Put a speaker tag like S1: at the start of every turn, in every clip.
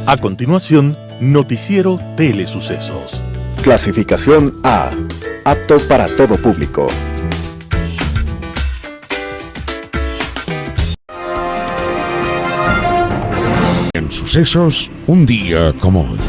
S1: A continuación, Noticiero Telesucesos.
S2: Clasificación A. Apto para todo público.
S3: En sucesos, un día como hoy.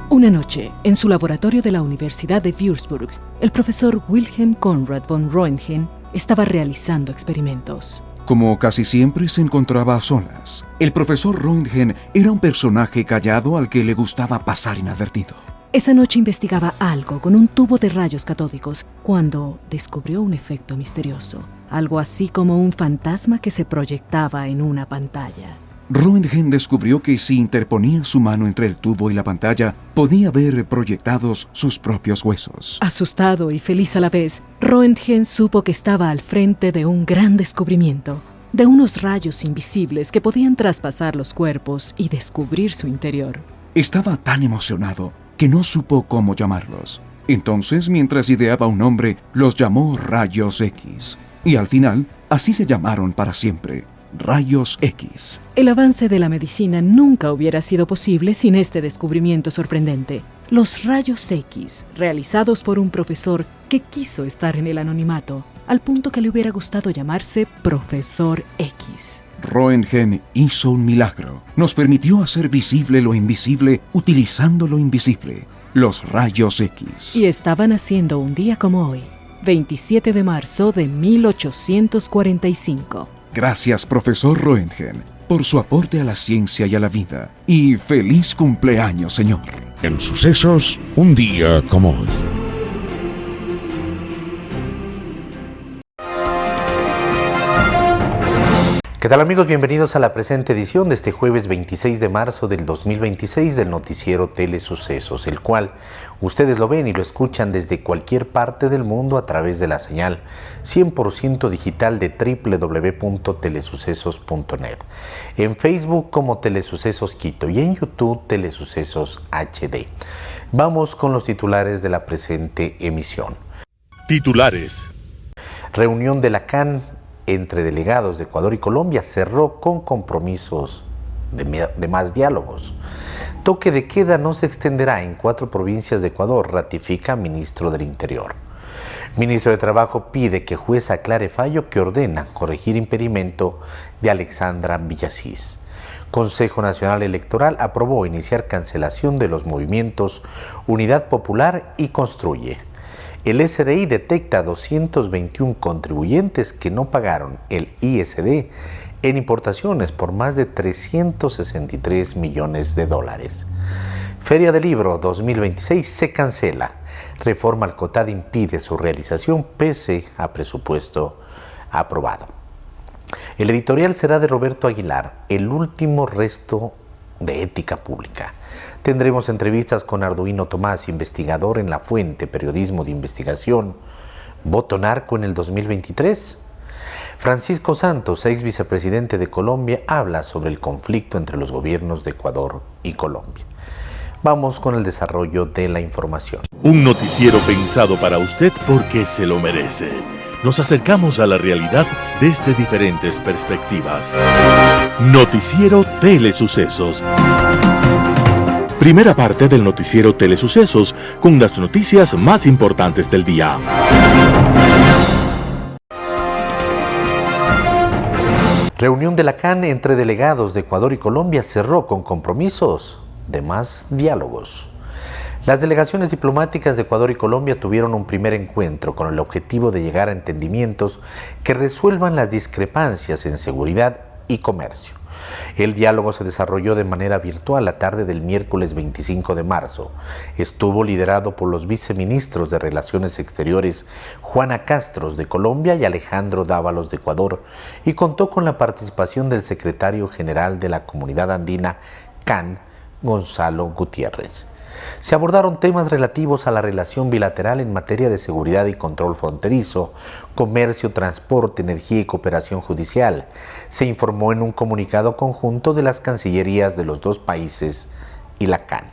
S4: Una noche, en su laboratorio de la Universidad de Würzburg, el profesor Wilhelm Conrad von Röntgen estaba realizando experimentos.
S5: Como casi siempre se encontraba a solas, el profesor Röntgen era un personaje callado al que le gustaba pasar inadvertido.
S4: Esa noche investigaba algo con un tubo de rayos catódicos cuando descubrió un efecto misterioso, algo así como un fantasma que se proyectaba en una pantalla.
S5: Röntgen descubrió que si interponía su mano entre el tubo y la pantalla, podía ver proyectados sus propios huesos.
S4: Asustado y feliz a la vez, Röntgen supo que estaba al frente de un gran descubrimiento, de unos rayos invisibles que podían traspasar los cuerpos y descubrir su interior.
S5: Estaba tan emocionado que no supo cómo llamarlos. Entonces, mientras ideaba un nombre, los llamó Rayos X. Y al final, así se llamaron para siempre. Rayos X.
S4: El avance de la medicina nunca hubiera sido posible sin este descubrimiento sorprendente. Los rayos X, realizados por un profesor que quiso estar en el anonimato, al punto que le hubiera gustado llamarse Profesor X.
S5: Röntgen hizo un milagro. Nos permitió hacer visible lo invisible utilizando lo invisible, los rayos X.
S4: Y estaban haciendo un día como hoy, 27 de marzo de 1845.
S5: Gracias, profesor Röntgen, por su aporte a la ciencia y a la vida. Y feliz cumpleaños, señor.
S3: En sucesos, un día como hoy.
S6: ¿Qué tal, amigos? Bienvenidos a la presente edición de este jueves 26 de marzo del 2026 del noticiero Telesucesos, el cual ustedes lo ven y lo escuchan desde cualquier parte del mundo a través de la señal 100% digital de www.telesucesos.net, en Facebook como Telesucesos Quito y en YouTube Telesucesos HD. Vamos con los titulares de la presente emisión.
S1: Titulares.
S6: Reunión de la CAN entre delegados de Ecuador y Colombia cerró con compromisos de más diálogos. Toque de queda no se extenderá en 4 provincias de Ecuador, ratifica ministro del Interior. Ministro de Trabajo pide que juez aclare fallo que ordena corregir impedimento de Alexandra Villasís. Consejo Nacional Electoral aprobó iniciar cancelación de los movimientos Unidad Popular y Construye. El SRI detecta 221 contribuyentes que no pagaron el ISD en importaciones por más de 363 millones de dólares. Feria del Libro 2026 se cancela. Reforma al COTAD impide su realización pese a presupuesto aprobado. El editorial será de Roberto Aguilar, El último resto de ética pública. Tendremos entrevistas con Arduino Tomás, investigador en La Fuente, periodismo de investigación. ¿Voto narco en el 2023? Francisco Santos, ex vicepresidente de Colombia, habla sobre el conflicto entre los gobiernos de Ecuador y Colombia. Vamos con el desarrollo de la información.
S1: Un noticiero pensado para usted porque se lo merece. Nos acercamos a la realidad desde diferentes perspectivas. Noticiero Telesucesos. Primera parte del noticiero Telesucesos con las noticias más importantes del día.
S6: Reunión de la CAN entre delegados de Ecuador y Colombia cerró con compromisos de más diálogos. Las delegaciones diplomáticas de Ecuador y Colombia tuvieron un primer encuentro con el objetivo de llegar a entendimientos que resuelvan las discrepancias en seguridad y comercio. El diálogo se desarrolló de manera virtual la tarde del miércoles 25 de marzo. Estuvo liderado por los viceministros de Relaciones Exteriores Juana Castros de Colombia y Alejandro Dávalos de Ecuador y contó con la participación del secretario general de la Comunidad Andina CAN, Gonzalo Gutiérrez. Se abordaron temas relativos a la relación bilateral en materia de seguridad y control fronterizo, comercio, transporte, energía y cooperación judicial. Se informó en un comunicado conjunto de las cancillerías de los dos países y la CAN.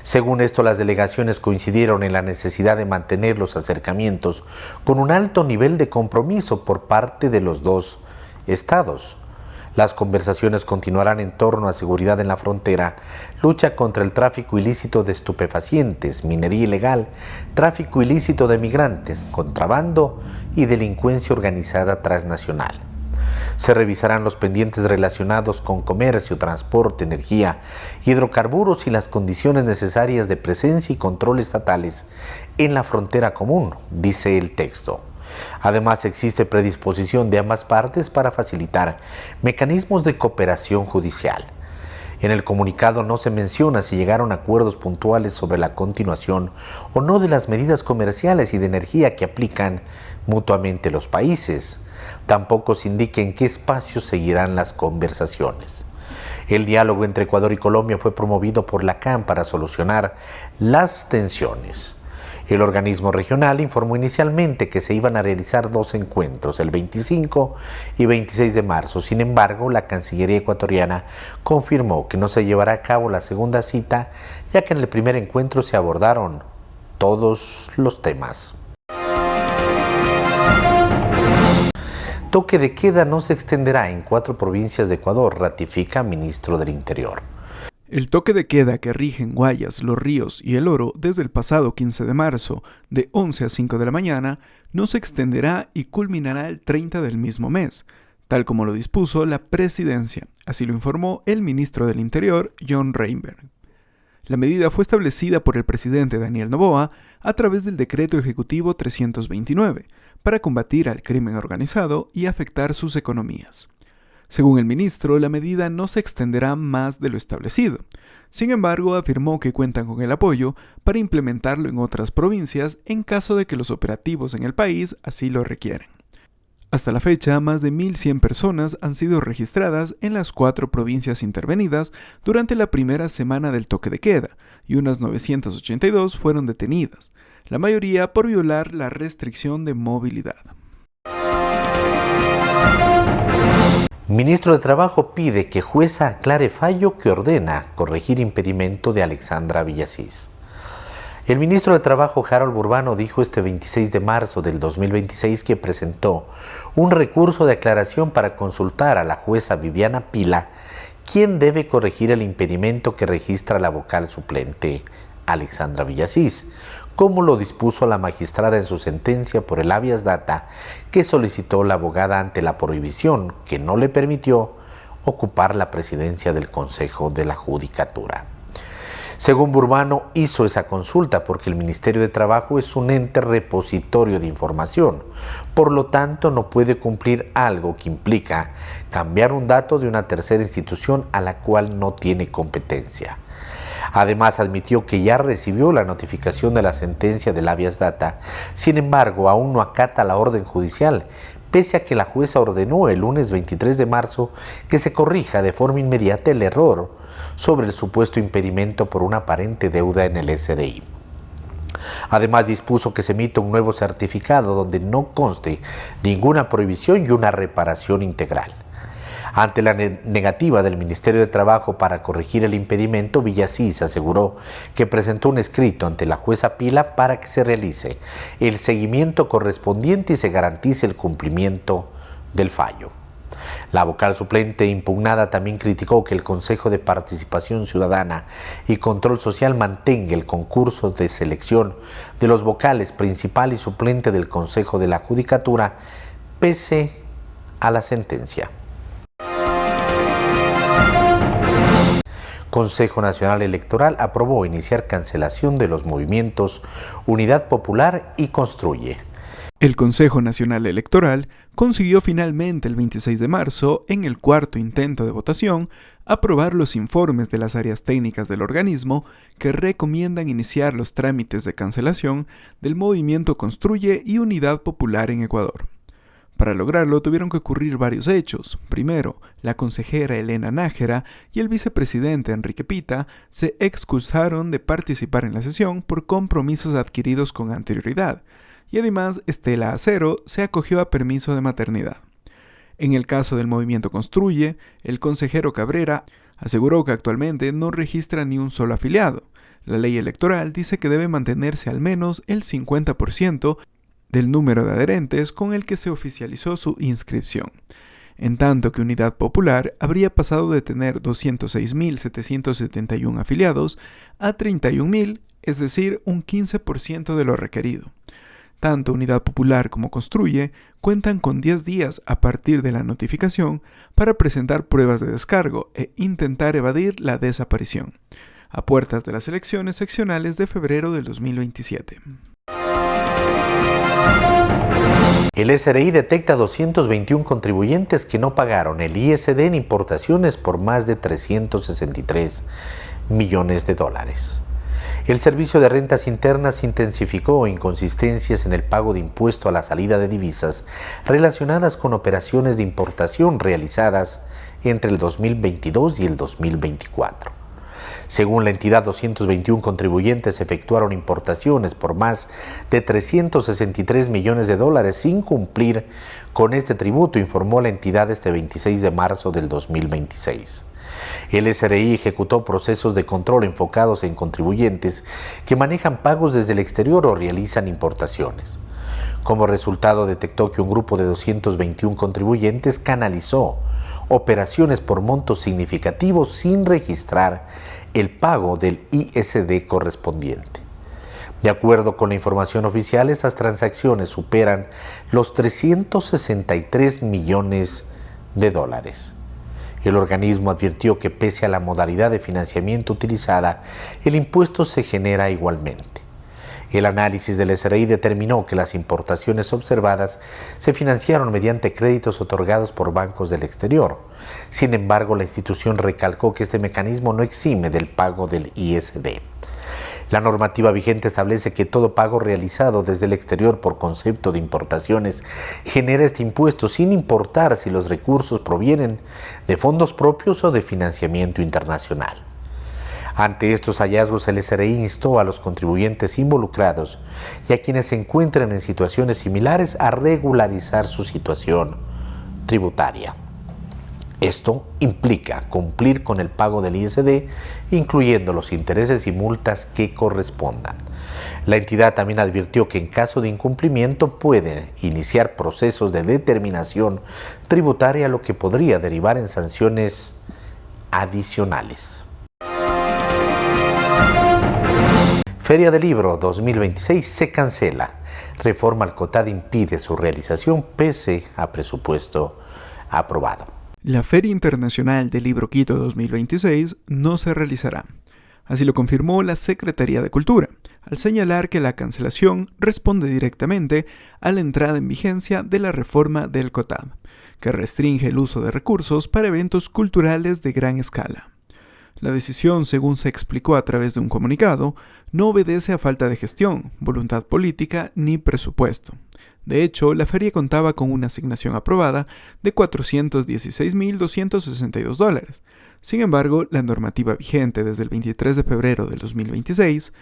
S6: Según esto, las delegaciones coincidieron en la necesidad de mantener los acercamientos con un alto nivel de compromiso por parte de los dos estados. Las conversaciones continuarán en torno a seguridad en la frontera, lucha contra el tráfico ilícito de estupefacientes, minería ilegal, tráfico ilícito de migrantes, contrabando y delincuencia organizada transnacional. Se revisarán los pendientes relacionados con comercio, transporte, energía, hidrocarburos y las condiciones necesarias de presencia y control estatales en la frontera común, dice el texto. Además, existe predisposición de ambas partes para facilitar mecanismos de cooperación judicial. En el comunicado no se menciona si llegaron a acuerdos puntuales sobre la continuación o no de las medidas comerciales y de energía que aplican mutuamente los países. Tampoco se indica en qué espacios seguirán las conversaciones. El diálogo entre Ecuador y Colombia fue promovido por la CAN para solucionar las tensiones. El organismo regional informó inicialmente que se iban a realizar 2 encuentros, el 25 y 26 de marzo. Sin embargo, la Cancillería ecuatoriana confirmó que no se llevará a cabo la segunda cita, ya que en el primer encuentro se abordaron todos los temas. Toque de queda no se extenderá en 4 provincias de Ecuador, ratifica ministro del Interior.
S7: El toque de queda que rige en Guayas, Los Ríos y El Oro desde el pasado 15 de marzo, de 11 a 5 de la mañana, no se extenderá y culminará el 30 del mismo mes, tal como lo dispuso la Presidencia. Así lo informó el ministro del Interior, John Reinberg. La medida fue establecida por el presidente Daniel Noboa a través del Decreto Ejecutivo 329 para combatir al crimen organizado y afectar sus economías. Según el ministro, la medida no se extenderá más de lo establecido. Sin embargo, afirmó que cuentan con el apoyo para implementarlo en otras provincias en caso de que los operativos en el país así lo requieran. Hasta la fecha, más de 1.100 personas han sido registradas en las 4 provincias intervenidas durante la primera semana del toque de queda y unas 982 fueron detenidas, la mayoría por violar la restricción de movilidad.
S6: Ministro de Trabajo pide que jueza aclare fallo que ordena corregir impedimento de Alexandra Villasís. El ministro de Trabajo, Harold Burbano, dijo este 26 de marzo del 2026 que presentó un recurso de aclaración para consultar a la jueza Viviana Pila, quien debe corregir el impedimento que registra la vocal suplente Alexandra Villasís, como lo dispuso la magistrada en su sentencia por el habeas data que solicitó la abogada ante la prohibición que no le permitió ocupar la presidencia del Consejo de la Judicatura. Según Burbano, hizo esa consulta porque el Ministerio de Trabajo es un ente repositorio de información, por lo tanto no puede cumplir algo que implica cambiar un dato de una tercera institución a la cual no tiene competencia. Además, admitió que ya recibió la notificación de la sentencia del habeas data, sin embargo, aún no acata la orden judicial, pese a que la jueza ordenó el lunes 23 de marzo que se corrija de forma inmediata el error sobre el supuesto impedimento por una aparente deuda en el SRI. Además, dispuso que se emita un nuevo certificado donde no conste ninguna prohibición y una reparación integral. Ante la negativa del Ministerio de Trabajo para corregir el impedimento, Villasís aseguró que presentó un escrito ante la jueza Pila para que se realice el seguimiento correspondiente y se garantice el cumplimiento del fallo. La vocal suplente impugnada también criticó que el Consejo de Participación Ciudadana y Control Social mantenga el concurso de selección de los vocales principal y suplente del Consejo de la Judicatura pese a la sentencia. Consejo Nacional Electoral aprobó iniciar cancelación de los movimientos Unidad Popular y Construye.
S7: El Consejo Nacional Electoral consiguió finalmente el 26 de marzo, en el 4º intento de votación, aprobar los informes de las áreas técnicas del organismo que recomiendan iniciar los trámites de cancelación del movimiento Construye y Unidad Popular en Ecuador. Para lograrlo tuvieron que ocurrir varios hechos. Primero, la consejera Elena Nájera y el vicepresidente Enrique Pita se excusaron de participar en la sesión por compromisos adquiridos con anterioridad, y además Estela Acero se acogió a permiso de maternidad. En el caso del movimiento Construye, el consejero Cabrera aseguró que actualmente no registra ni un solo afiliado. La ley electoral dice que debe mantenerse al menos el 50% del número de adherentes con el que se oficializó su inscripción. en tanto que Unidad Popular habría pasado de tener 206.771 afiliados a 31.000, es decir, un 15% de lo requerido. Tanto Unidad Popular como Construye cuentan con 10 días a partir de la notificación para presentar pruebas de descargo e intentar evadir la desaparición, a puertas de las elecciones seccionales de febrero del 2027.
S6: El SRI detecta 221 contribuyentes que no pagaron el ISD en importaciones por más de 363 millones de dólares. El Servicio de Rentas Internas intensificó inconsistencias en el pago de impuesto a la salida de divisas relacionadas con operaciones de importación realizadas entre el 2022 y el 2024. Según la entidad, 221 contribuyentes efectuaron importaciones por más de 363 millones de dólares sin cumplir con este tributo, informó la entidad este 26 de marzo del 2026. El SRI ejecutó procesos de control enfocados en contribuyentes que manejan pagos desde el exterior o realizan importaciones. Como resultado, detectó que un grupo de 221 contribuyentes canalizó operaciones por montos significativos sin registrar el pago del ISD correspondiente. De acuerdo con la información oficial, estas transacciones superan los 363 millones de dólares. El organismo advirtió que pese a la modalidad de financiamiento utilizada, el impuesto se genera igualmente. El análisis del SRI determinó que las importaciones observadas se financiaron mediante créditos otorgados por bancos del exterior. Sin embargo, la institución recalcó que este mecanismo no exime del pago del ISD. La normativa vigente establece que todo pago realizado desde el exterior por concepto de importaciones genera este impuesto sin importar si los recursos provienen de fondos propios o de financiamiento internacional. Ante estos hallazgos, el SRI instó a los contribuyentes involucrados y a quienes se encuentran en situaciones similares a regularizar su situación tributaria. Esto implica cumplir con el pago del ISD, incluyendo los intereses y multas que correspondan. La entidad también advirtió que en caso de incumplimiento pueden iniciar procesos de determinación tributaria, lo que podría derivar en sanciones adicionales. Feria del Libro 2026 se cancela. Reforma al COTAD impide su realización pese a presupuesto aprobado.
S7: La Feria Internacional del Libro Quito 2026 no se realizará. Así lo confirmó la Secretaría de Cultura, al señalar que la cancelación responde directamente a la entrada en vigencia de la reforma del COTAD, que restringe el uso de recursos para eventos culturales de gran escala. La decisión, según se explicó a través de un comunicado, no obedece a falta de gestión, voluntad política ni presupuesto. De hecho, la feria contaba con una asignación aprobada de $416.262. Sin embargo, la normativa vigente desde el 23 de febrero del 2026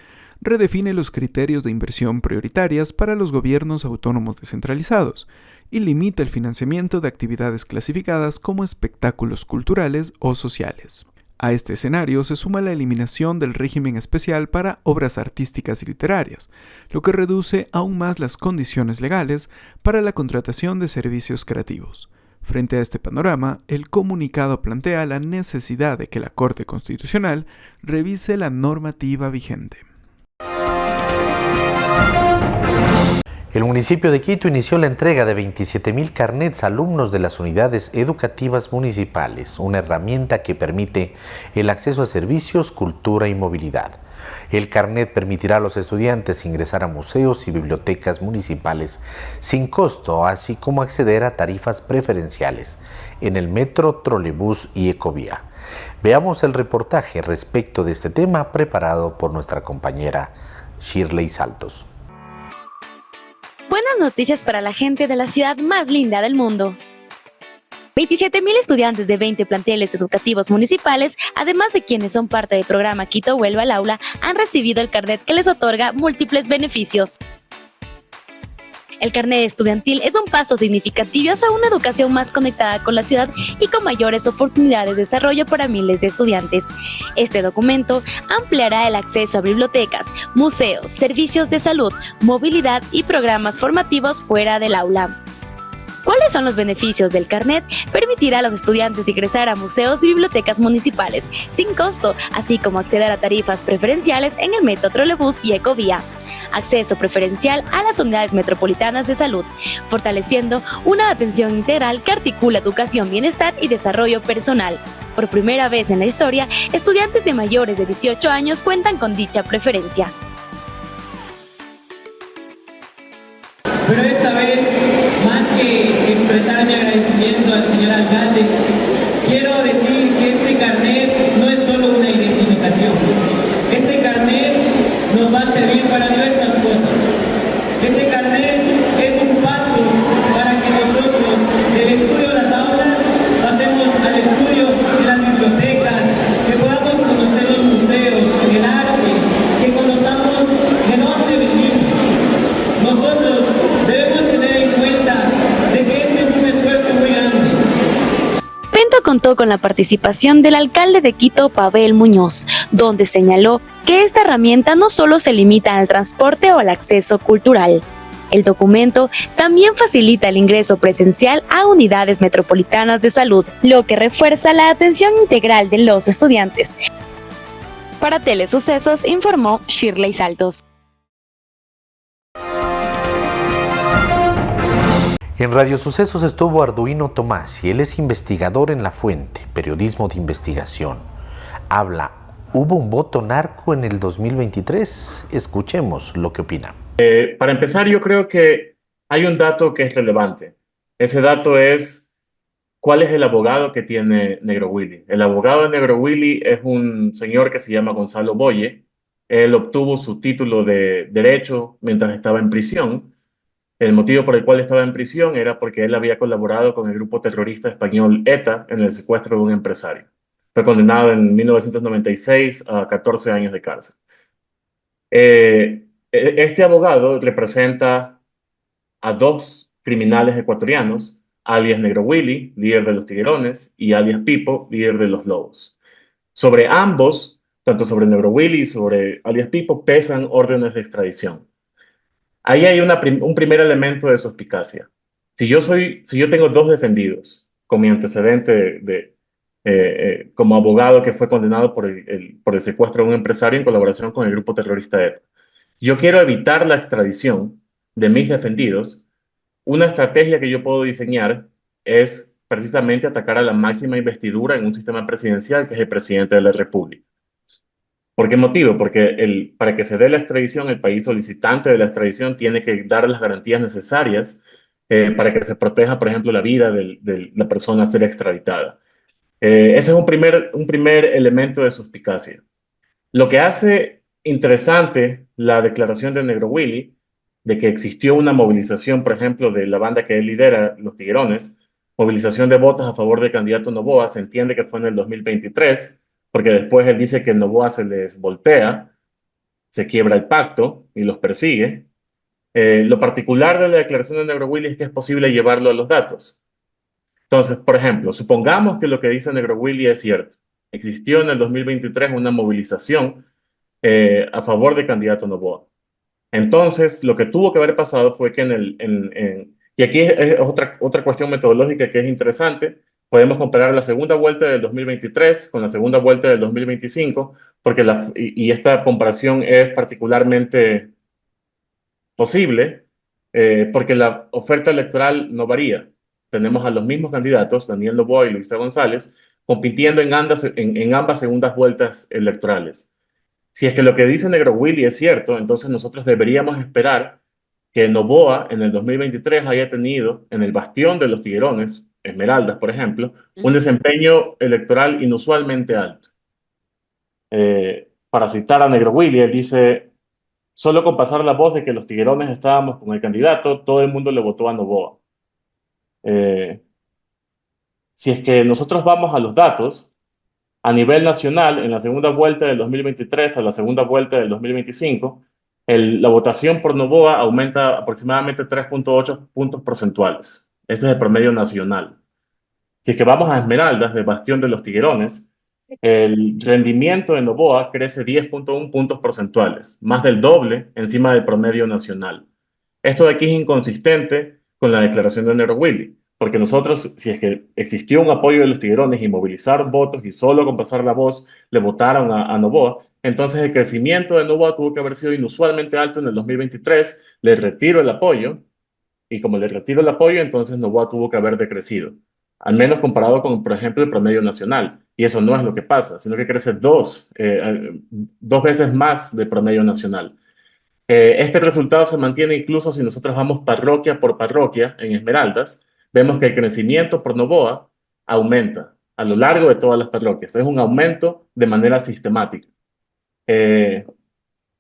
S7: redefine los criterios de inversión prioritarias para los gobiernos autónomos descentralizados y limita el financiamiento de actividades clasificadas como espectáculos culturales o sociales. A este escenario se suma la eliminación del régimen especial para obras artísticas y literarias, lo que reduce aún más las condiciones legales para la contratación de servicios creativos. Frente a este panorama, el comunicado plantea la necesidad de que la Corte Constitucional revise la normativa vigente.
S6: El municipio de Quito inició la entrega de 27,000 carnets a alumnos de las unidades educativas municipales, una herramienta que permite el acceso a servicios, cultura y movilidad. El carnet permitirá a los estudiantes ingresar a museos y bibliotecas municipales sin costo, así como acceder a tarifas preferenciales en el metro, trolebús y ecovía. Veamos el reportaje respecto de este tema preparado por nuestra compañera Shirley Saltos.
S8: Buenas noticias para la gente de la ciudad más linda del mundo. 27,000 estudiantes de 20 planteles educativos municipales, además de quienes son parte del programa Quito Vuelve al Aula, han recibido el carnet que les otorga múltiples beneficios. El carnet estudiantil es un paso significativo hacia una educación más conectada con la ciudad y con mayores oportunidades de desarrollo para miles de estudiantes. Este documento ampliará el acceso a bibliotecas, museos, servicios de salud, movilidad y programas formativos fuera del aula. ¿Cuáles son los beneficios del carnet? Permitirá a los estudiantes ingresar a museos y bibliotecas municipales sin costo, así como acceder a tarifas preferenciales en el metro, trolebús y ecovía. Acceso preferencial a las unidades metropolitanas de salud, fortaleciendo una atención integral que articula educación, bienestar y desarrollo personal. Por primera vez en la historia, estudiantes de mayores de 18 años cuentan con dicha preferencia.
S9: Pero esta vez, más que expresar mi agradecimiento al señor alcalde, quiero decir que este carnet no es solo una identificación. Este carnet nos va a servir para diversas cosas. Este carnet es un paso para que nosotros, del estudio de las aulas, pasemos al estudio de las bibliotecas, que podamos conocer los museos, el arte, que conozcamos de dónde venimos. Nosotros debemos tener en cuenta de que este es un esfuerzo muy grande.
S8: El evento contó con la participación del alcalde de Quito, Pavel Muñoz, donde señaló que esta herramienta no solo se limita al transporte o al acceso cultural. El documento también facilita el ingreso presencial a unidades metropolitanas de salud, lo que refuerza la atención integral de los estudiantes. Para Telesucesos informó Shirley Saltos.
S6: En Radio Sucesos estuvo Arduino Tomás y él es investigador en La Fuente, periodismo de investigación. Habla, ¿hubo un voto narco en el 2023? Escuchemos lo que opina.
S10: Para empezar, yo creo que hay un dato que es relevante. Ese dato es cuál es el abogado que tiene Negro Willy. El abogado de Negro Willy es un señor que se llama Gonzalo Boye. Él obtuvo su título de Derecho mientras estaba en prisión. El motivo por el cual estaba en prisión era porque él había colaborado con el grupo terrorista español ETA en el secuestro de un empresario. Fue condenado en 1996 a 14 años de cárcel. Este abogado representa a dos criminales ecuatorianos, alias Negro Willy, líder de los Tiguerones, y alias Pipo, líder de los Lobos. Sobre ambos, tanto sobre Negro Willy y sobre alias Pipo, pesan órdenes de extradición. Ahí hay un primer elemento de suspicacia. Si yo tengo dos defendidos con mi antecedente como abogado que fue condenado por el secuestro de un empresario en colaboración con el grupo terrorista ETA, yo quiero evitar la extradición de mis defendidos. Una estrategia que yo puedo diseñar es precisamente atacar a la máxima investidura en un sistema presidencial, que es el presidente de la República. ¿Por qué motivo? Porque para que se dé la extradición, el país solicitante de la extradición tiene que dar las garantías necesarias para que se proteja, por ejemplo, la vida de la persona a ser extraditada. Ese es un primer elemento de suspicacia. Lo que hace interesante la declaración de Negro Willy, de que existió una movilización, por ejemplo, de la banda que él lidera, los Tiguerones, movilización de votos a favor del candidato Noboa, se entiende que fue en el 2023, porque después él dice que Noboa se les voltea, se quiebra el pacto y los persigue. Lo particular de la declaración de Negro Willy es que es posible llevarlo a los datos. Entonces, por ejemplo, supongamos que lo que dice Negro Willy es cierto. Existió en el 2023 una movilización a favor del candidato Noboa. Entonces, lo que tuvo que haber pasado fue que y aquí es otra cuestión metodológica que es interesante. Podemos comparar la segunda vuelta del 2023 con la segunda vuelta del 2025, porque y esta comparación es particularmente posible porque la oferta electoral no varía. Tenemos a los mismos candidatos, Daniel Noboa y Luisa González, compitiendo en ambas segundas vueltas electorales. Si es que lo que dice Negro Willy es cierto, entonces nosotros deberíamos esperar que Noboa en el 2023 haya tenido en el bastión de los Tiguerones, Esmeraldas, por ejemplo, un desempeño electoral inusualmente alto. Para citar a Negro Willy, él dice: solo con pasar la voz de que los Tiguerones estábamos con el candidato, todo el mundo le votó a Noboa. Si es que nosotros vamos a los datos, a nivel nacional, en la segunda vuelta del 2023 a la segunda vuelta del 2025, la votación por Noboa aumenta aproximadamente 3.8 puntos porcentuales. Ese es el promedio nacional. Si es que vamos a Esmeraldas, del bastión de los Tiguerones, el rendimiento de Noboa crece 10.1 puntos porcentuales, más del doble encima del promedio nacional. Esto de aquí es inconsistente con la declaración de Negro Willy, porque nosotros, si es que existió un apoyo de los tiguerones y movilizar votos y solo con pasar la voz le votaron a Noboa, entonces el crecimiento de Noboa tuvo que haber sido inusualmente alto en el 2023, le retiro el apoyo, y como le retiro el apoyo, entonces Noboa tuvo que haber decrecido, al menos comparado con, por ejemplo, el promedio nacional. Y eso no es lo que pasa, sino que crece dos veces más del promedio nacional. Este resultado se mantiene incluso si nosotros vamos parroquia por parroquia en Esmeraldas. Vemos que el crecimiento por Noboa aumenta a lo largo de todas las parroquias. Es un aumento de manera sistemática. Eh,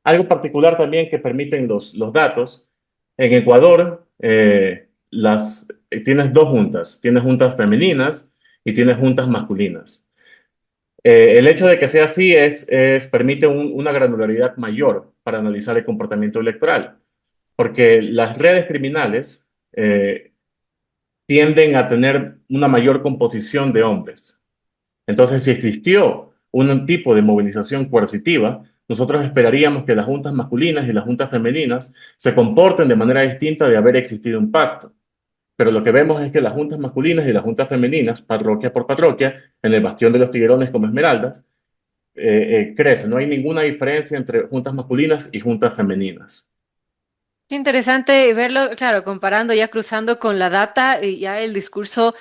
S10: Algo particular también que permiten los datos. En Ecuador, tienes dos juntas. Tienes juntas femeninas y tienes juntas masculinas. El hecho de que sea así permite una granularidad mayor para analizar el comportamiento electoral, porque las redes criminales tienden a tener una mayor composición de hombres. Entonces, si existió un tipo de movilización coercitiva, nosotros esperaríamos que las juntas masculinas y las juntas femeninas se comporten de manera distinta de haber existido un pacto. Pero lo que vemos es que las juntas masculinas y las juntas femeninas, parroquia por parroquia, en el Bastión de los Tiguerones como Esmeraldas, crecen. No hay ninguna diferencia entre juntas masculinas y juntas femeninas.
S11: Qué interesante verlo, claro, comparando, ya cruzando con la data, ya el discurso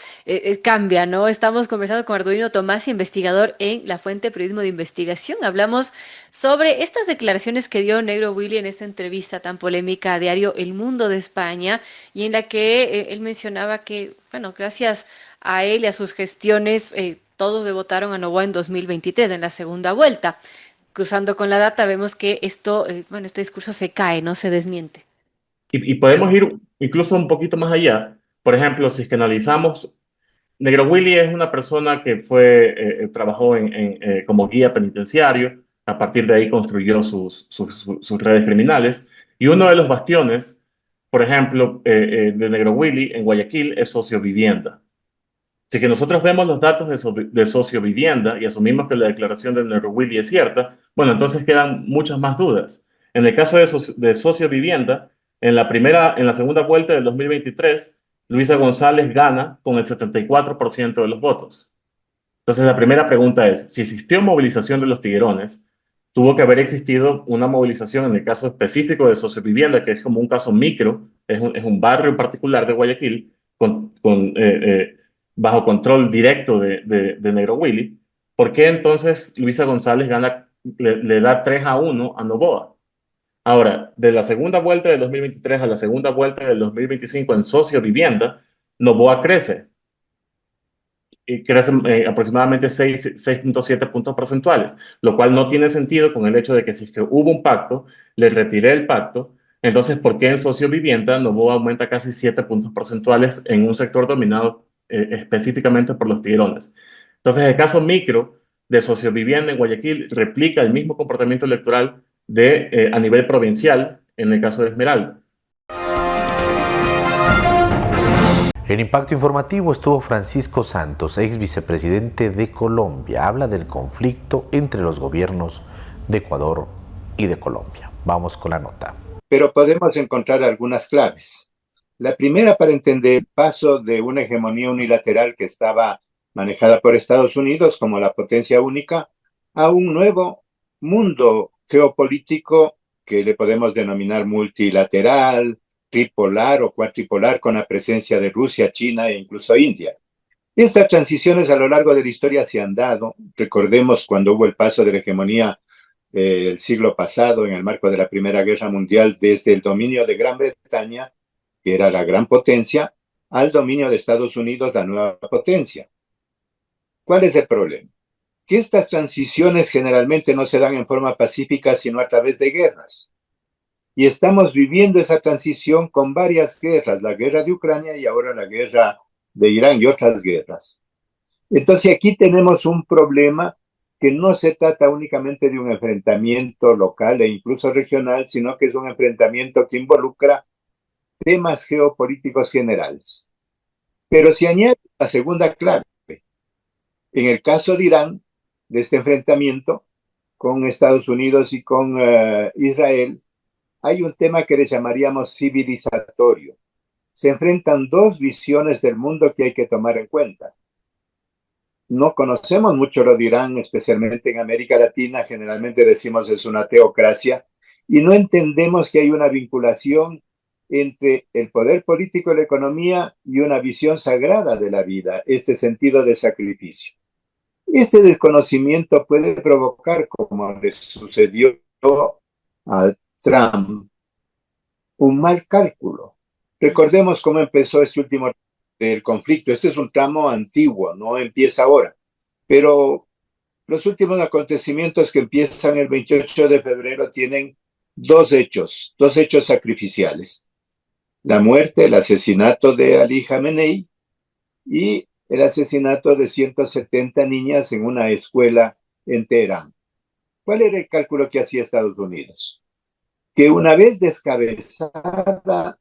S11: cambia, ¿no? Estamos conversando con Arduino Tomás, investigador en La Fuente Periodismo de Investigación. Hablamos sobre estas declaraciones que dio Negro Willy en esta entrevista tan polémica a diario El Mundo de España, y en la que él mencionaba que, bueno, gracias a él y a sus gestiones, todos le votaron a Noboa en 2023, en la segunda vuelta. Cruzando con la data, vemos que esto, bueno, este discurso se cae, no se desmiente.
S10: Y podemos ir incluso un poquito más allá. Por ejemplo, si es que analizamos, Negro Willy es una persona que trabajó como guía penitenciario, a partir de ahí construyó sus redes criminales, y uno de los bastiones, por ejemplo, de Negro Willy en Guayaquil es Sociovivienda. Si que nosotros vemos los datos de Sociovivienda y asumimos que la declaración de Negro Willy es cierta, bueno, entonces quedan muchas más dudas. En el caso de Sociovivienda, en la segunda vuelta del 2023, Luisa González gana con el 74% de los votos. Entonces, la primera pregunta es, si existió movilización de los tiguerones, tuvo que haber existido una movilización en el caso específico de Sociovivienda, que es como un caso micro, es un barrio particular de Guayaquil, bajo control directo de Negro Willy. ¿Por qué entonces Luisa González le da 3-1 a Noboa? Ahora, de la segunda vuelta del 2023 a la segunda vuelta del 2025 en Sociovivienda, Noboa crece. Y crece aproximadamente 6.7 puntos porcentuales, lo cual no tiene sentido con el hecho de que si es que hubo un pacto, le retiré el pacto, entonces ¿por qué en Sociovivienda Noboa aumenta casi 7 puntos porcentuales en un sector dominado específicamente por los tiguerones? Entonces, el caso micro de Sociovivienda en Guayaquil replica el mismo comportamiento electoral a nivel provincial en el caso de Esmeralda.
S6: En Impacto Informativo estuvo Francisco Santos, ex vicepresidente de Colombia. Habla del conflicto entre los gobiernos de Ecuador y de Colombia. Vamos con la nota.
S12: Pero podemos encontrar algunas claves. La primera, para entender el paso de una hegemonía unilateral que estaba manejada por Estados Unidos como la potencia única, a un nuevo mundo geopolítico que le podemos denominar multilateral, tripolar o cuatripolar, con la presencia de Rusia, China e incluso India. Estas transiciones a lo largo de la historia se han dado. Recordemos cuando hubo el paso de la hegemonía el siglo pasado en el marco de la Primera Guerra Mundial, desde el dominio de Gran Bretaña, que era la gran potencia, al dominio de Estados Unidos, la nueva potencia. ¿Cuál es el problema? Que estas transiciones generalmente no se dan en forma pacífica, sino a través de guerras. Y estamos viviendo esa transición con varias guerras, la guerra de Ucrania y ahora la guerra de Irán y otras guerras. Entonces aquí tenemos un problema que no se trata únicamente de un enfrentamiento local e incluso regional, sino que es un enfrentamiento que involucra temas geopolíticos generales. Pero se añade la segunda clave. En el caso de Irán, de este enfrentamiento con Estados Unidos y con Israel, hay un tema que le llamaríamos civilizatorio. se enfrentan dos visiones del mundo que hay que tomar en cuenta. No conocemos mucho lo de Irán, especialmente en América Latina. Generalmente decimos es una teocracia y no entendemos que hay una vinculación entre el poder político y la economía y una visión sagrada de la vida, este sentido de sacrificio. Este desconocimiento puede provocar, como le sucedió a Trump, un mal cálculo. Recordemos cómo empezó este último del conflicto. Este es un tramo antiguo, no empieza ahora, pero los últimos acontecimientos que empiezan el 28 de febrero tienen dos hechos sacrificiales: la muerte, el asesinato de Ali Khamenei y el asesinato de 170 niñas en una escuela en Teherán. ¿Cuál era el cálculo que hacía Estados Unidos? Que una vez descabezada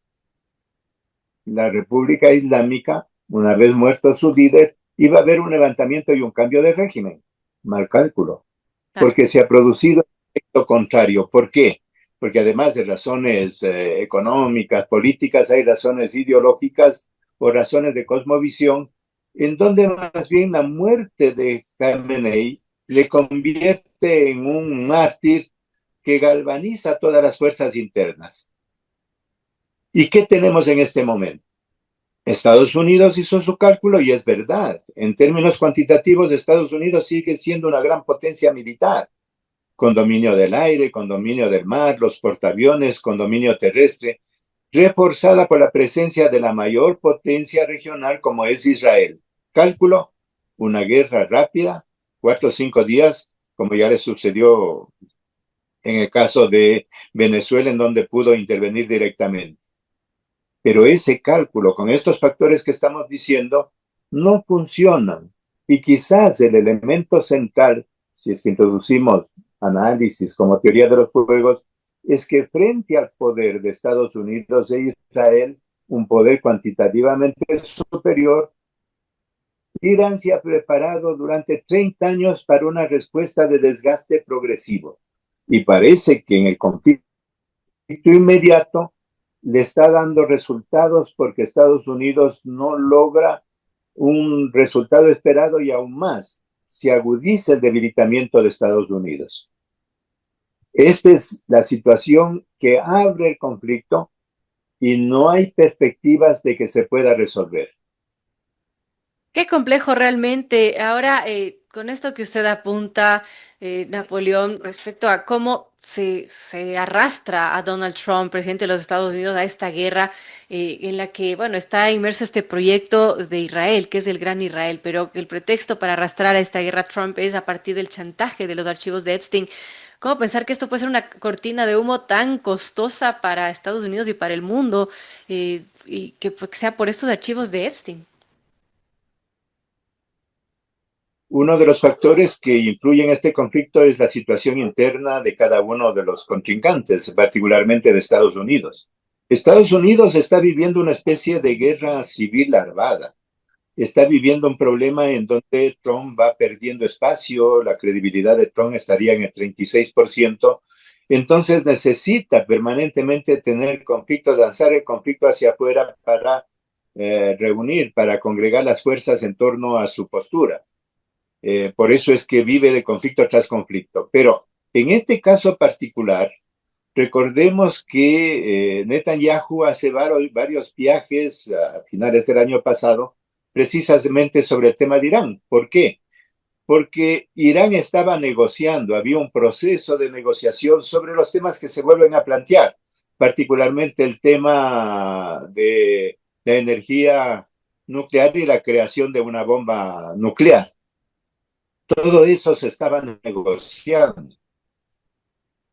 S12: la República Islámica, una vez muerto su líder, iba a haber un levantamiento y un cambio de régimen. Mal cálculo, porque se ha producido un efecto contrario. ¿Por qué? Porque además de razones económicas, políticas, hay razones ideológicas o razones de cosmovisión, en donde más bien la muerte de Khamenei le convierte en un mártir que galvaniza todas las fuerzas internas. ¿Y qué tenemos en este momento? Estados Unidos hizo su cálculo y es verdad. En términos cuantitativos, Estados Unidos sigue siendo una gran potencia militar, con dominio del aire, con dominio del mar, los portaaviones, con dominio terrestre, reforzada por la presencia de la mayor potencia regional como es Israel. Cálculo, una guerra rápida, 4 o 5 días, como ya le sucedió en el caso de Venezuela, en donde pudo intervenir directamente. Pero ese cálculo, con estos factores que estamos diciendo, no funcionan. Y quizás el elemento central, si es que introducimos análisis como teoría de los juegos, es que frente al poder de Estados Unidos e Israel, un poder cuantitativamente superior, Irán se ha preparado durante 30 años para una respuesta de desgaste progresivo. Y parece que en el conflicto inmediato le está dando resultados porque Estados Unidos no logra un resultado esperado y aún más se agudiza el debilitamiento de Estados Unidos. Esta es la situación que abre el conflicto y no hay perspectivas de que se pueda resolver.
S11: Qué complejo realmente. Ahora, con esto que usted apunta, Napoleón, respecto a cómo se arrastra a Donald Trump, presidente de los Estados Unidos, a esta guerra en la que, bueno, está inmerso este proyecto de Israel, que es el Gran Israel, pero el pretexto para arrastrar a esta guerra Trump es a partir del chantaje de los archivos de Epstein. ¿Cómo pensar que esto puede ser una cortina de humo tan costosa para Estados Unidos y para el mundo, y que sea por estos archivos de Epstein?
S12: Uno de los factores que influyen en este conflicto es la situación interna de cada uno de los contrincantes, particularmente de Estados Unidos. Estados Unidos está viviendo una especie de guerra civil armada. Está viviendo un problema en donde Trump va perdiendo espacio, la credibilidad de Trump estaría en el 36%, entonces necesita permanentemente tener conflictos, lanzar el conflicto hacia afuera para reunir, para congregar las fuerzas en torno a su postura. Por eso es que vive de conflicto tras conflicto. Pero en este caso particular, recordemos que Netanyahu hace varios viajes a finales del año pasado, precisamente sobre el tema de Irán. ¿Por qué? Porque Irán estaba negociando, había un proceso de negociación sobre los temas que se vuelven a plantear, particularmente el tema de la energía nuclear y la creación de una bomba nuclear. Todo eso se estaba negociando.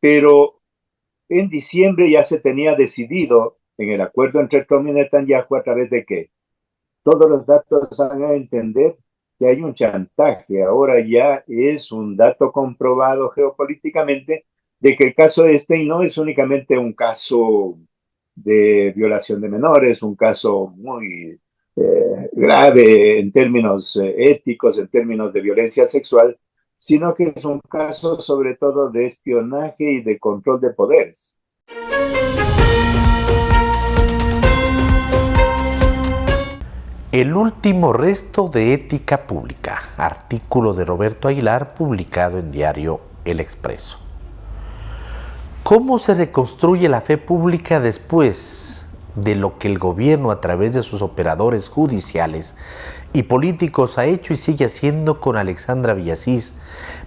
S12: Pero en diciembre ya se tenía decidido en el acuerdo entre Trump y Netanyahu a través de que todos los datos van a entender que hay un chantaje. Ahora ya es un dato comprobado geopolíticamente de que el de Epstein no es únicamente un caso de violación de menores, un caso muy grave en términos éticos, en términos de violencia sexual, sino que es un caso sobre todo de espionaje y de control de poderes.
S6: El último resto de ética pública, artículo de Roberto Aguilar publicado en diario El Expreso. ¿Cómo se reconstruye la fe pública después de lo que el gobierno a través de sus operadores judiciales y políticos ha hecho y sigue haciendo con Alexandra Villasís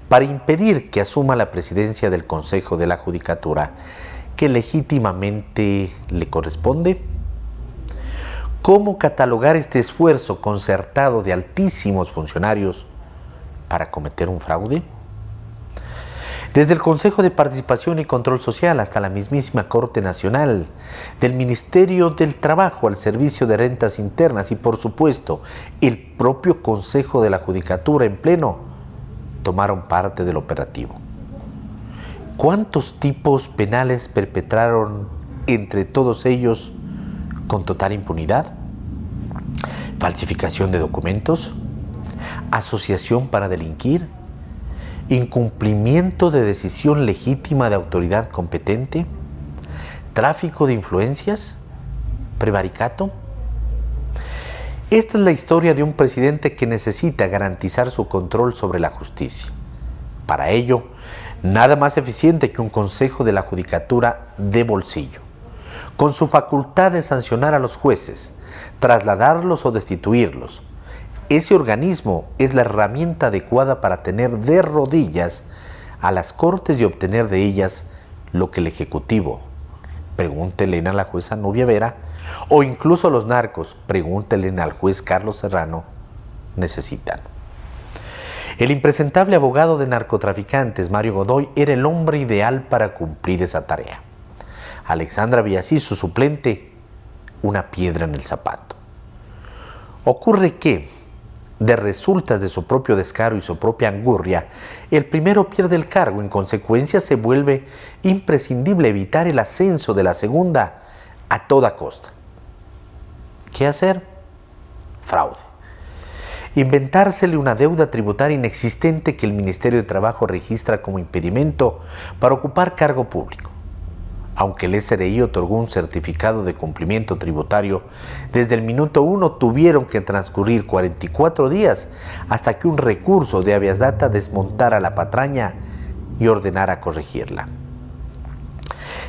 S6: para impedir que asuma la presidencia del Consejo de la Judicatura que legítimamente le corresponde? ¿Cómo catalogar este esfuerzo concertado de altísimos funcionarios para cometer un fraude? Desde el Consejo de Participación y Control Social hasta la mismísima Corte Nacional, del Ministerio del Trabajo al Servicio de Rentas Internas y, por supuesto, el propio Consejo de la Judicatura en pleno, tomaron parte del operativo. ¿Cuántos tipos penales perpetraron entre todos ellos con total impunidad? Falsificación de documentos, asociación para delinquir, incumplimiento de decisión legítima de autoridad competente, tráfico de influencias, prevaricato. Esta es la historia de un presidente que necesita garantizar su control sobre la justicia. Para ello, nada más eficiente que un Consejo de la Judicatura de bolsillo, con su facultad de sancionar a los jueces, trasladarlos o destituirlos. Ese organismo es la herramienta adecuada para tener de rodillas a las Cortes y obtener de ellas lo que el Ejecutivo, pregúntenle a la jueza Nubia Vera, o incluso los narcos, pregúntenle al juez Carlos Serrano, necesitan. El impresentable abogado de narcotraficantes, Mario Godoy, era el hombre ideal para cumplir esa tarea. Alexandra Villasís, su suplente, una piedra en el zapato. Ocurre que, de resultas de su propio descaro y su propia angurria, el primero pierde el cargo. En consecuencia, se vuelve imprescindible evitar el ascenso de la segunda a toda costa. ¿Qué hacer? Fraude. Inventársele una deuda tributaria inexistente que el Ministerio de Trabajo registra como impedimento para ocupar cargo público. Aunque el SRI otorgó un certificado de cumplimiento tributario, desde el minuto 1 tuvieron que transcurrir 44 días hasta que un recurso de habeas data desmontara la patraña y ordenara corregirla.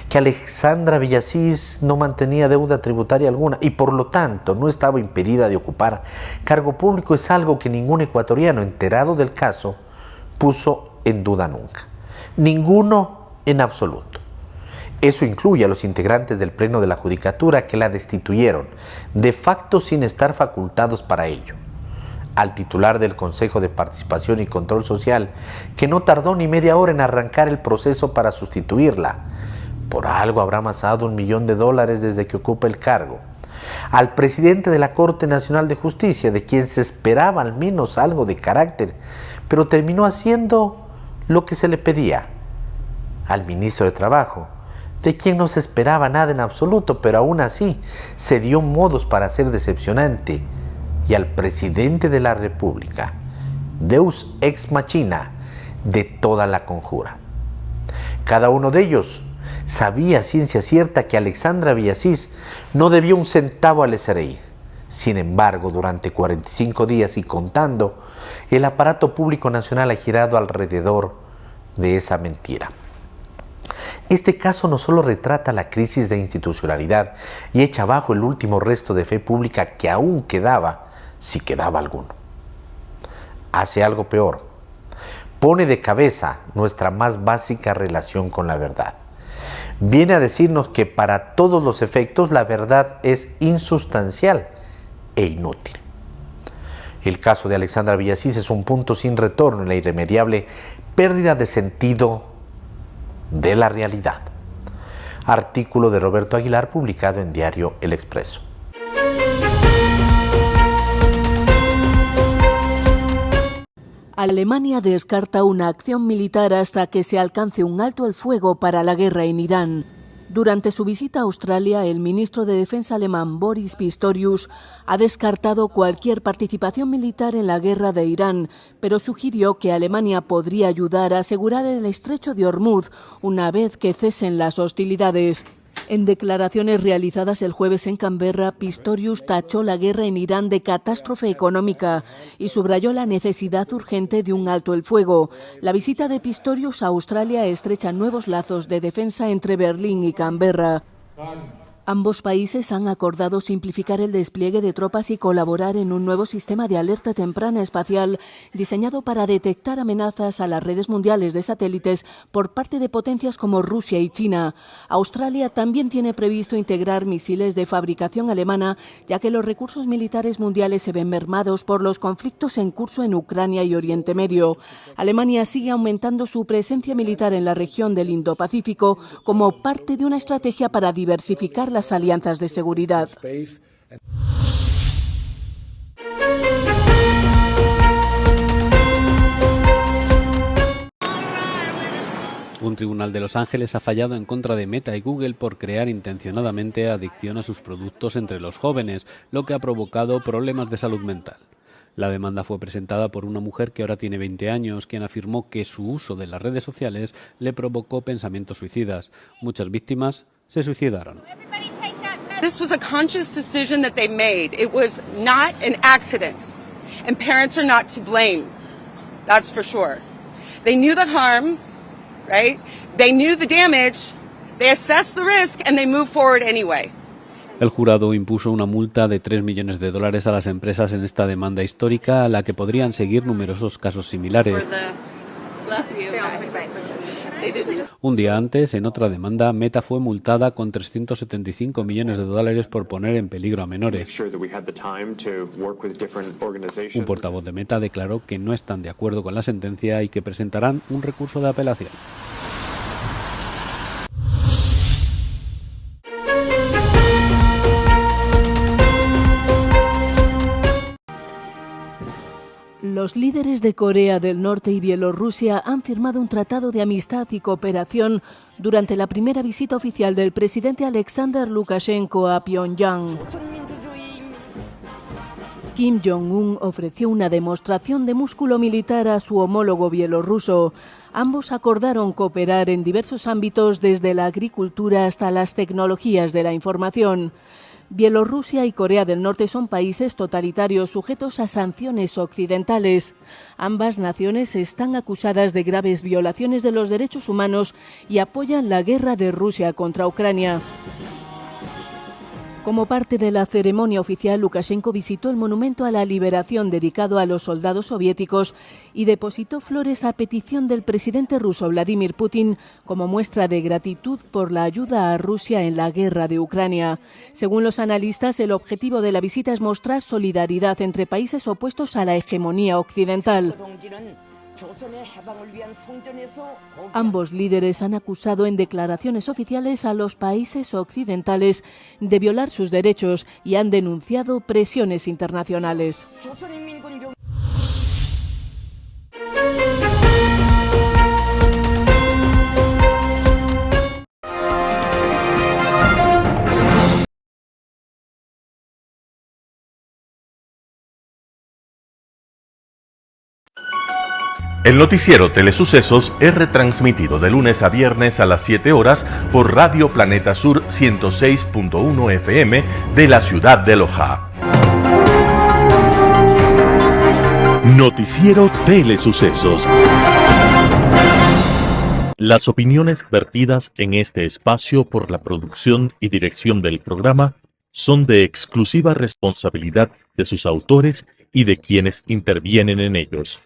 S6: Que Alexandra Villasís no mantenía deuda tributaria alguna y por lo tanto no estaba impedida de ocupar cargo público es algo que ningún ecuatoriano enterado del caso puso en duda nunca. Ninguno en absoluto. Eso incluye a los integrantes del Pleno de la Judicatura que la destituyeron, de facto sin estar facultados para ello. Al titular del Consejo de Participación y Control Social, que no tardó ni media hora en arrancar el proceso para sustituirla. Por algo habrá amasado $1 millón desde que ocupa el cargo. Al presidente de la Corte Nacional de Justicia, de quien se esperaba al menos algo de carácter, pero terminó haciendo lo que se le pedía. Al ministro de Trabajo, de quien no se esperaba nada en absoluto, pero aún así se dio modos para ser decepcionante, y al presidente de la República, Deus ex machina de toda la conjura. Cada uno de ellos sabía a ciencia cierta que Alexandra Villasís no debía un centavo al SRI. Sin embargo, durante 45 días y contando, el aparato público nacional ha girado alrededor de esa mentira. Este caso no solo retrata la crisis de institucionalidad y echa abajo el último resto de fe pública que aún quedaba, si quedaba alguno. Hace algo peor. Pone de cabeza nuestra más básica relación con la verdad. Viene a decirnos que para todos los efectos la verdad es insustancial e inútil. El caso de Alexandra Villasís es un punto sin retorno en la irremediable pérdida de sentido de la realidad. Artículo de Roberto Aguilar publicado en diario El Expreso.
S13: Alemania descarta una acción militar hasta que se alcance un alto el fuego para la guerra en Irán. Durante su visita a Australia, el ministro de Defensa alemán Boris Pistorius ha descartado cualquier participación militar en la guerra de Irán, pero sugirió que Alemania podría ayudar a asegurar el estrecho de Hormuz una vez que cesen las hostilidades. En declaraciones realizadas el jueves en Canberra, Pistorius tachó la guerra en Irán de catástrofe económica y subrayó la necesidad urgente de un alto el fuego. La visita de Pistorius a Australia estrecha nuevos lazos de defensa entre Berlín y Canberra. Ambos países han acordado simplificar el despliegue de tropas y colaborar en un nuevo sistema de alerta temprana espacial diseñado para detectar amenazas a las redes mundiales de satélites por parte de potencias como Rusia y China. Australia también tiene previsto integrar misiles de fabricación alemana, ya que los recursos militares mundiales se ven mermados por los conflictos en curso en Ucrania y Oriente Medio. Alemania sigue aumentando su presencia militar en la región del Indo-Pacífico como parte de una estrategia para diversificar las alianzas de seguridad.
S14: Un tribunal de Los Ángeles ha fallado en contra de Meta y Google por crear intencionadamente adicción a sus productos entre los jóvenes, lo que ha provocado problemas de salud mental. La demanda fue presentada por una mujer que ahora tiene 20 años, quien afirmó que su uso de las redes sociales le provocó pensamientos suicidas. Muchas víctimas se suicidaron.
S15: This was a conscious decision that they made. It was not an accident. And parents are not to blame. That's for sure. They knew the harm, right? They knew the damage. They assessed the risk and they moved forward anyway.
S14: El jurado impuso una multa de $3 millones a las empresas en esta demanda histórica, a la que podrían seguir numerosos casos similares. Un día antes, en otra demanda, Meta fue multada con $375 millones por poner en peligro a menores. Un portavoz de Meta declaró que no están de acuerdo con la sentencia y que presentarán un recurso de apelación.
S13: Los líderes de Corea del Norte y Bielorrusia han firmado un tratado de amistad y cooperación durante la primera visita oficial del presidente Alexander Lukashenko a Pyongyang. Kim Jong-un ofreció una demostración de músculo militar a su homólogo bielorruso. Ambos acordaron cooperar en diversos ámbitos, desde la agricultura hasta las tecnologías de la información. Bielorrusia y Corea del Norte son países totalitarios sujetos a sanciones occidentales. Ambas naciones están acusadas de graves violaciones de los derechos humanos y apoyan la guerra de Rusia contra Ucrania. Como parte de la ceremonia oficial, Lukashenko visitó el monumento a la liberación dedicado a los soldados soviéticos y depositó flores a petición del presidente ruso Vladimir Putin como muestra de gratitud por la ayuda a Rusia en la guerra de Ucrania. Según los analistas, el objetivo de la visita es mostrar solidaridad entre países opuestos a la hegemonía occidental. Ambos líderes han acusado en declaraciones oficiales a los países occidentales de violar sus derechos y han denunciado presiones internacionales.
S1: El noticiero Telesucesos es retransmitido de lunes a viernes a las 7 horas por Radio Planeta Sur 106.1 FM de la ciudad de Loja. Noticiero Telesucesos. Las opiniones vertidas en este espacio por la producción y dirección del programa son de exclusiva responsabilidad de sus autores y de quienes intervienen en ellos.